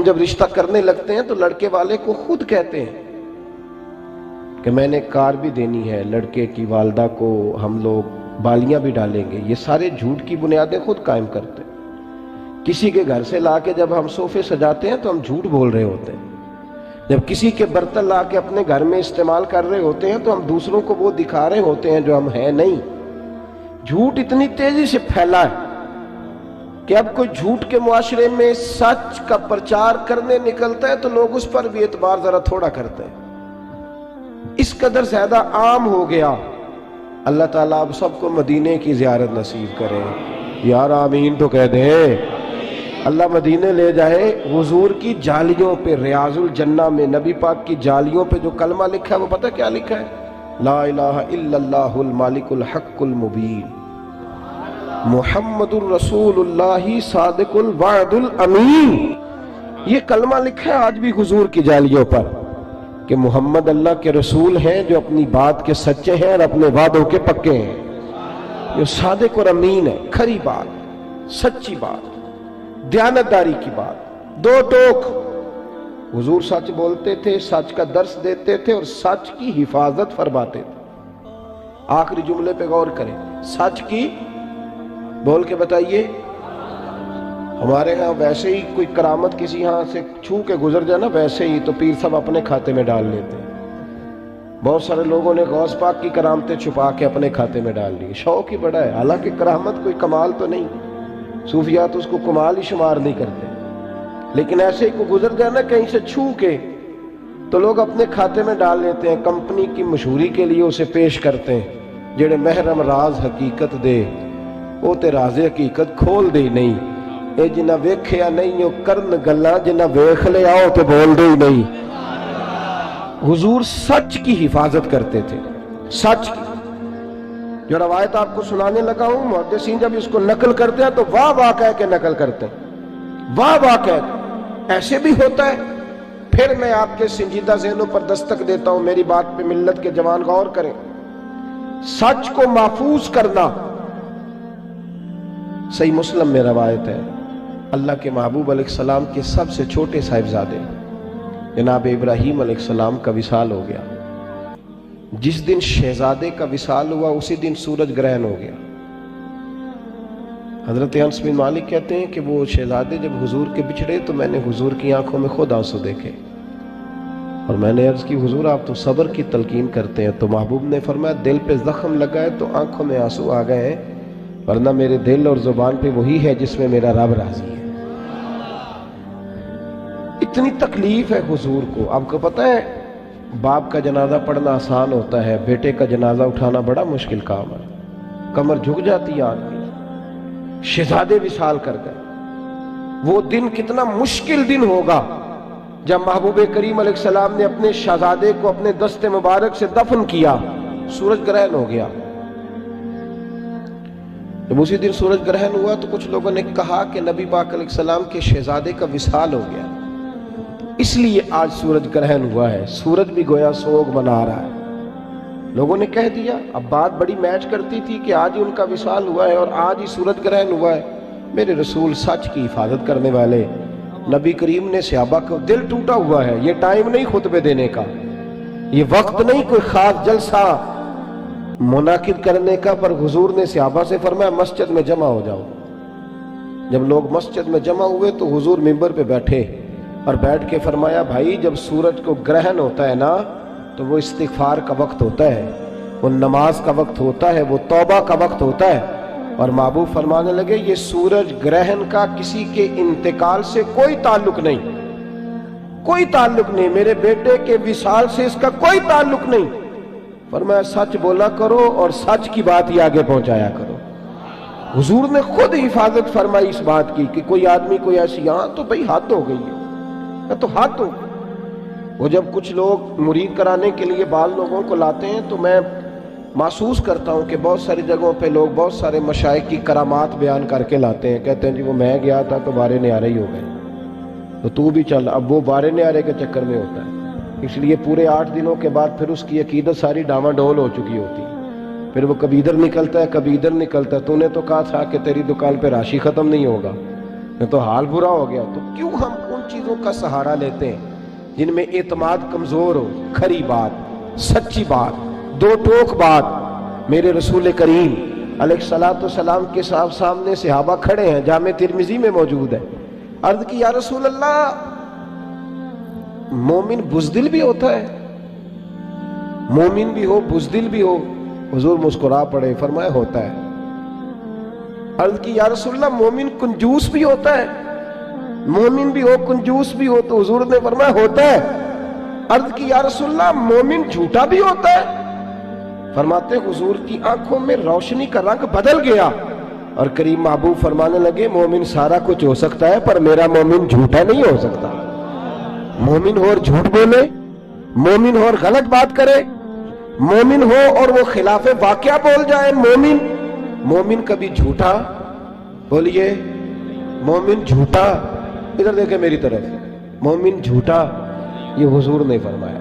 جب رشتہ کرنے لگتے ہیں تو لڑکے والے کو خود کہتے ہیں کہ میں نے کار بھی دینی ہے، لڑکے کی والدہ کو ہم لوگ بالیاں بھی ڈالیں گے. یہ سارے جھوٹ کی بنیادیں خود قائم کرتے ہیں. کسی کے گھر سے لا کے جب ہم صوفے سجاتے ہیں تو ہم جھوٹ بول رہے ہوتے ہیں. جب کسی کے برتن لا کے اپنے گھر میں استعمال کر رہے ہوتے ہیں تو ہم دوسروں کو وہ دکھا رہے ہوتے ہیں جو ہم ہیں نہیں. جھوٹ اتنی تیزی سے پھیلا ہے کہ اب کوئی جھوٹ کے معاشرے میں سچ کا پرچار کرنے نکلتا ہے تو لوگ اس پر بھی اعتبار ذرا تھوڑا کرتے ہیں. اس قدر زیادہ عام ہو گیا. اللہ تعالیٰ اب سب کو مدینے کی زیارت نصیب کرے. یار آمین تو کہہ دیں. اللہ مدینے لے جائے. حضور کی جالیوں پہ ریاض الجنہ میں نبی پاک کی جالیوں پہ جو کلمہ لکھا ہے وہ پتہ کیا لکھا ہے؟ لا الہ الا اللہ المالک الحق المبین محمد الرسول اللہ صادق الوعد الامین. یہ کلمہ لکھا ہے آج بھی حضور کی جالیوں پر کہ محمد اللہ کے رسول ہیں جو اپنی بات کے سچے ہیں اور اپنے وعدوں کے پکے ہیں. جو صادق اور امین ہے، کھری بات، سچی بات، دیانتداری کی بات، دو ٹوک. حضور سچ بولتے تھے، سچ کا درس دیتے تھے اور سچ کی حفاظت فرماتے تھے. آخری جملے پہ غور کریں. سچ کی بول کے بتائیے. ہمارے ہاں ویسے ہی کوئی کرامت کسی ہاں سے چھو کے گزر جائے نا، ویسے ہی تو پیر صاحب اپنے کھاتے میں ڈال لیتے ہیں. بہت سارے لوگوں نے غوث پاک کی کرامتیں چھپا کے اپنے کھاتے میں ڈال لی. شوق ہی بڑا ہے، حالانکہ کرامت کوئی کمال تو نہیں. صوفیات اس کو کمال ہی شمار نہیں کرتے، لیکن ایسے ہی کوئی گزر جائے نا کہیں سے چھو کے تو لوگ اپنے کھاتے میں ڈال لیتے ہیں. کمپنی کی مشہوری کے لیے اسے پیش کرتے ہیں. جڑے محرم راز حقیقت دے وہ تے راز حقیقت کھول دے نہیں. اے جنہ ویکھیا نہیں او کرن گلاں، جنہ ویکھ لے آؤ تے بول دے ہی نہیں. حضور سچ کی حفاظت کرتے تھے. سچ کی جو روایت آپ کو سنانے لگا ہوں، محدثین جب اس کو نقل کرتے ہیں تو واہ واہ کہہ کے نقل کرتے ہیں. واہ واہ کہہ کے. ایسے بھی ہوتا ہے. پھر میں آپ کے سنجیدہ ذہنوں پر دستک دیتا ہوں، میری بات پہ ملت کے جوان غور کریں. سچ کو محفوظ کرنا. صحیح مسلم میں روایت ہے، اللہ کے محبوب علیہ السلام کے سب سے چھوٹے صاحبزادے جناب ابراہیم علیہ السلام کا وصال ہو گیا. جس دن شہزادے کا وصال ہوا اسی دن سورج گرہن ہو گیا. حضرت انس بن مالک کہتے ہیں کہ وہ شہزادے جب حضور کے بچھڑے تو میں نے حضور کی آنکھوں میں خود آنسو دیکھے اور میں نے عرض کی حضور آپ تو صبر کی تلقین کرتے ہیں. تو محبوب نے فرمایا دل پہ زخم لگا ہے تو آنکھوں میں آنسو آ گئے ہیں، ورنہ میرے دل اور زبان پہ وہی ہے جس میں میرا رب راضی ہے. اتنی تکلیف ہے حضور کو. آپ کو پتہ ہے باپ کا جنازہ پڑھنا آسان ہوتا ہے، بیٹے کا جنازہ اٹھانا بڑا مشکل کام ہے. کمر جھک جاتی ہے آدمی. شہزادے وصال کر گئے. وہ دن کتنا مشکل دن ہوگا جب محبوب کریم علیہ السلام نے اپنے شہزادے کو اپنے دست مبارک سے دفن کیا. سورج گرہن ہو گیا. جب اسی دن سورج گرہن ہوا تو کچھ لوگوں نے کہا کہ نبی پاک علیہ السلام کے شہزادے کا وصال ہو گیا، اس لیے آج سورج گرہن ہوا ہے. سورج بھی گویا سوگ منا رہا ہے. لوگوں نے کہہ دیا. اب بات بڑی میچ کرتی تھی کہ آج ہی ان کا وصال ہوا ہے اور آج ہی سورج گرہن ہوا ہے. میرے رسول سچ کی حفاظت کرنے والے نبی کریم نے صحابہ کو دل ٹوٹا ہوا ہے. یہ ٹائم نہیں خطبے دینے کا، یہ وقت نہیں کوئی خاص جلسہ منعقد کرنے کا، پر حضور نے صحابہ سے فرمایا مسجد میں جمع ہو جاؤ. جب لوگ مسجد میں جمع ہوئے تو حضور منبر پہ بیٹھے اور بیٹھ کے فرمایا بھائی جب سورج کو گرہن ہوتا ہے نا تو وہ استغفار کا وقت ہوتا ہے، وہ نماز کا وقت ہوتا ہے، وہ توبہ کا وقت ہوتا ہے. اور محبوب فرمانے لگے یہ سورج گرہن کا کسی کے انتقال سے کوئی تعلق نہیں، کوئی تعلق نہیں. میرے بیٹے کے وصال سے اس کا کوئی تعلق نہیں. فرمایا سچ بولا کرو اور سچ کی بات ہی آگے پہنچایا کرو. حضور نے خود حفاظت فرمائی اس بات کی کہ کوئی آدمی کوئی ایسی ہاں تو بھئی حد ہو گئی ہے، تو حد ہو. وہ جب کچھ لوگ مرید کرانے کے لیے بعض لوگوں کو لاتے ہیں تو میں محسوس کرتا ہوں کہ بہت ساری جگہوں پہ لوگ بہت سارے مشائخ کی کرامات بیان کر کے لاتے ہیں. کہتے ہیں جی وہ میں گیا تھا تو بارے نیارے ہی ہو گئے، تو تو بھی چل. اب وہ بارے نیارے کے چکر میں ہوتا ہے، اس لیے پورے 8 دنوں کے بعد پھر اس کی عقیدت ساری ڈاواں ڈول ہو چکی ہوتی ہے. پھر وہ کبھی ادھر نکلتا ہے کبھی ادھر نکلتا ہے. تو نے تو کہا تھا کہ تیری دکان پہ راشی ختم نہیں ہوگا، تو حال برا ہو گیا. تو کیوں ہم ان چیزوں کا سہارا لیتے ہیں جن میں اعتماد کمزور ہو، کھری بات، سچی بات، دو ٹوک بات۔ میرے رسول کریم علیہ الصلوۃ والسلام کے سامنے صحابہ کھڑے ہیں، جامع ترمذی میں موجود ہے۔ عرض کی یا رسول اللہ، مومن بزدل بھی ہوتا ہے؟ مومن بھی ہو بزدل بھی ہو؟ حضور مسکرا پڑے، فرمایا ہوتا ہے۔ عرض کی یا رسول اللہ، مومن کنجوس بھی ہوتا ہے؟ مومن بھی ہو کنجوس بھی ہو؟ تو حضور نے فرمایا ہوتا ہے۔ عرض کی یا رسول اللہ، مومن جھوٹا بھی ہوتا ہے؟ فرماتے حضور کی آنکھوں میں روشنی کا رنگ بدل گیا اور کریم محبوب فرمانے لگے مومن سارا کچھ ہو سکتا ہے پر میرا مومن جھوٹا نہیں ہو سکتا۔ مومن ہو اور جھوٹ بولے، مومن ہو اور غلط بات کرے، مومن ہو اور وہ خلاف واقعہ بول جائے، مومن کبھی جھوٹا، بولیے مومن جھوٹا، ادھر دیکھیں میری طرف، مومن جھوٹا، یہ حضور نے فرمایا۔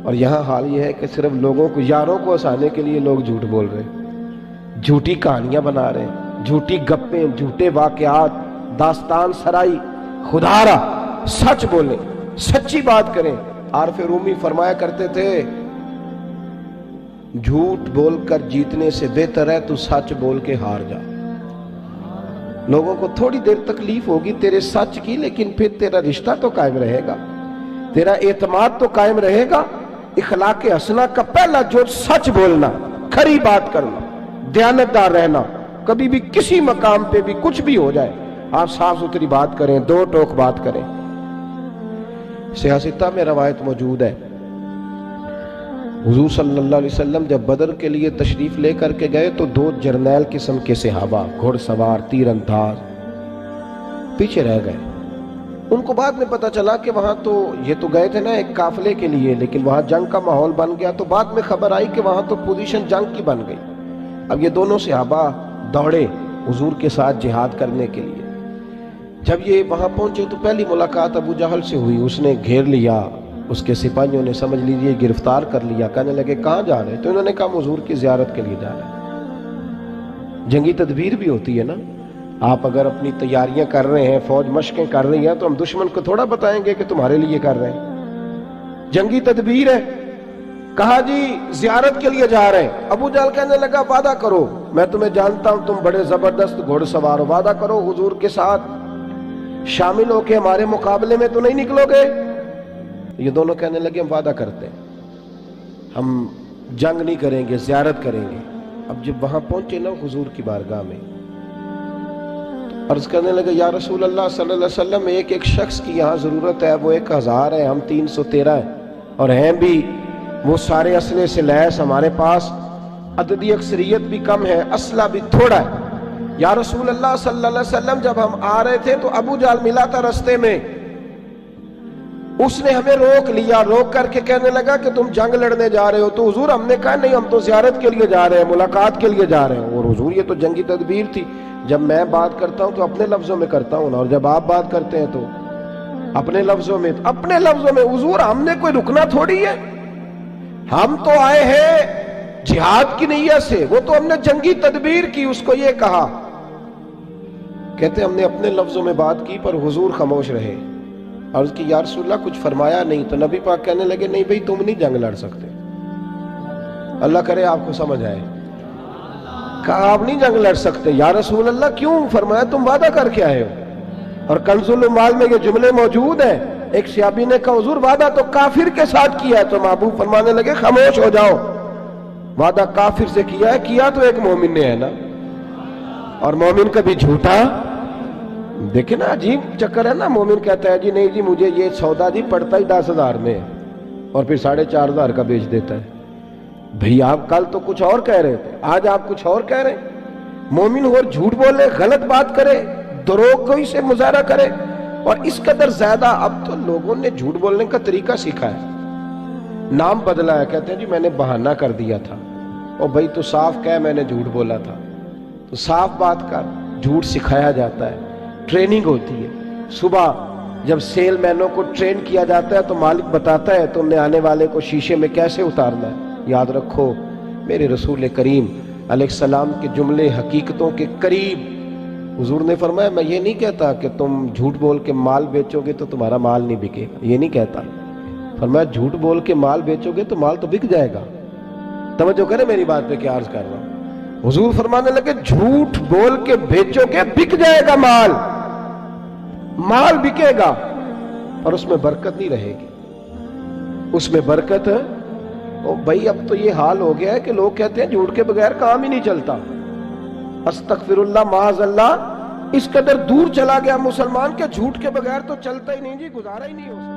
اور یہاں حال یہ ہے کہ صرف لوگوں کو، یاروں کو ہنسانے کے لیے لوگ جھوٹ بول رہے ہیں، جھوٹی کہانیاں بنا رہے ہیں، جھوٹی گپیں، جھوٹے واقعات، داستان سرائی۔ خدا را سچ بولیں، سچی بات کریں۔ عارف رومی فرمایا کرتے تھے جھوٹ بول کر جیتنے سے بہتر ہے تو سچ بول کے ہار جا۔ لوگوں کو تھوڑی دیر تکلیف ہوگی تیرے سچ کی، لیکن پھر تیرا رشتہ تو قائم رہے گا، تیرا اعتماد تو قائم رہے گا۔ اخلاق حسنہ کا پہلا جو سچ بولنا، کھری بات کرنا، دیانتدار رہنا، کبھی بھی کسی مقام پہ بھی کچھ بھی ہو جائے آپ صاف ستھری بات کریں، دو ٹوک بات کریں۔ سیاستہ میں روایت موجود ہے، حضور صلی اللہ علیہ وسلم جب بدر کے لیے تشریف لے کر کے گئے تو دو جرنیل قسم کے صحابہ، گھوڑ سوار، تیر انداز، پیچھے رہ گئے۔ ان کو بعد میں پتا چلا کہ وہاں تو یہ تو گئے تھے نا ایک قافلے کے لیے، لیکن وہاں جنگ کا ماحول بن گیا، تو بعد میں خبر آئی کہ وہاں تو پوزیشن جنگ کی بن گئی۔ اب یہ دونوں صحابہ دوڑے حضور کے ساتھ جہاد کرنے کے لیے۔ جب یہ وہاں پہنچے تو پہلی ملاقات ابو جہل سے ہوئی، اس نے گھیر لیا، اس کے سپاہیوں نے سمجھ لیجیے گرفتار کر لیا۔ کہنے لگے کہاں جا رہے؟ تو انہوں نے کہا حضور کی زیارت کے لیے جا رہے ہیں۔ جنگی تدبیر بھی ہوتی ہے نا، آپ اگر اپنی تیاریاں کر رہے ہیں، فوج مشقیں کر رہی ہیں، تو ہم دشمن کو تھوڑا بتائیں گے کہ تمہارے لیے کر رہے ہیں، جنگی تدبیر ہے۔ کہا جی زیارت کے لیے جا رہے ہیں۔ ابو جہل کہنے لگا وعدہ کرو، میں تمہیں جانتا ہوں تم بڑے زبردست گھوڑ سوار ہو، وعدہ کرو حضور کے ساتھ شامل ہو کے ہمارے مقابلے میں تو نہیں نکلو گے؟ یہ دونوں کہنے لگے ہم وعدہ کرتے ہیں، ہم جنگ نہیں کریں گے، زیارت کریں گے۔ اب جب وہاں پہنچے نا حضور کی بارگاہ میں، عرض کرنے لگے یا رسول اللہ صلی اللہ علیہ وسلم، ایک شخص کی یہاں ضرورت ہے، وہ 1000 ہے، ہم 313 ہیں، اور ہیں بھی وہ سارے اسلحے سے لیس، ہمارے پاس عددی اکثریت بھی کم ہے، اسلحہ بھی تھوڑا ہے۔ یا رسول اللہ صلی اللہ علیہ وسلم، جب ہم آ رہے تھے تو ابو جہل ملا تھا رستے میں، اس نے ہمیں روک لیا، روک کر کے کہنے لگا کہ تم جنگ لڑنے جا رہے ہو؟ تو حضور ہم نے کہا نہیں، ہم تو زیارت کے لیے جا رہے ہیں، ملاقات کے لیے جا رہے ہیں۔ اور حضور یہ تو جنگی تدبیر تھی، جب میں بات کرتا ہوں تو اپنے لفظوں میں کرتا ہوں نا، اور جب آپ بات کرتے ہیں تو اپنے لفظوں میں، اپنے لفظوں میں۔ حضور ہم نے کوئی رکنا تھوڑی ہے، ہم تو آئے ہیں جہاد کی نیت سے، وہ تو ہم نے جنگی تدبیر کی۔ اس کو یہ کہا، کہتے ہم نے اپنے لفظوں میں بات کی پر حضور خاموش رہے۔ عرض کی یا رسول اللہ کچھ فرمایا نہیں؟ تو نبی پاک کہنے لگے نہیں بھئی تم نہیں جنگ لڑ سکتے، اللہ کرے آپ کو سمجھ آئے۔ کہا آپ نہیں جنگ لڑ سکتے؟ یا رسول اللہ کیوں؟ فرمایا تم وعدہ کر کے آئے ہو، اور کنز المال میں یہ جملے موجود ہیں۔ ایک صحابی نے کہا حضور وعدہ تو کافر کے ساتھ کیا ہے، تو محبوب فرمانے لگے خاموش ہو جاؤ، وعدہ کافر سے کیا ہے، کیا تو ایک مومن نے ہے نا، اور مومن کبھی جھوٹا۔ دیکھیں نا عجیب چکر ہے نا، مومن کہتا ہے جی نہیں جی مجھے یہ سودا جی پڑتا ہی 10,000 میں ہے، اور پھر 4,500 کا بیچ دیتا ہے۔ بھئی آپ کل تو کچھ اور کہہ رہے تھے، آج آپ کچھ اور کہہ رہے ہیں۔ مومن ہو اور جھوٹ بولے، غلط بات کرے، دروغ کوئی سے مظاہرہ کرے، اور اس قدر زیادہ اب تو لوگوں نے جھوٹ بولنے کا طریقہ سیکھا ہے، نام بدلا ہے، کہتے ہیں جی میں نے بہانہ کر دیا تھا، اور بھئی تو صاف کہہ میں نے جھوٹ بولا تھا، تو صاف بات کر۔ جھوٹ سکھایا جاتا ہے، ٹریننگ ہوتی ہے۔ صبح جب سیل مینوں کو ٹرین کیا جاتا ہے تو مالک بتاتا ہے تم نے آنے والے کو شیشے میں کیسے اتارنا ہے۔ یاد رکھو میرے رسول کریم علیہ السلام کے جملے حقیقتوں کے قریب حضور نے فرمایا میں یہ نہیں کہتا کہ تم جھوٹ بول کے مال بیچو گے تو تمہارا مال نہیں بکے گا، یہ نہیں کہتا. فرمایا جھوٹ بول کے مال بیچو گے تو مال تو بک جائے گا. توجہ کرے میری بات پہ کیا عرض کر رہا ہوں. حضور فرمانے لگے جھوٹ بول کے بیچو گے بک جائے گا مال، مال بکے گا اور اس میں برکت نہیں رہے گی. اس میں برکت بھائی اب تو یہ حال ہو گیا ہے کہ لوگ کہتے ہیں جھوٹ کے بغیر کام ہی نہیں چلتا. استغفر اللہ معاذ اللہ، اس قدر دور چلا گیا مسلمان کہ جھوٹ کے بغیر تو چلتا ہی نہیں جی، گزارا ہی نہیں ہو سکتا.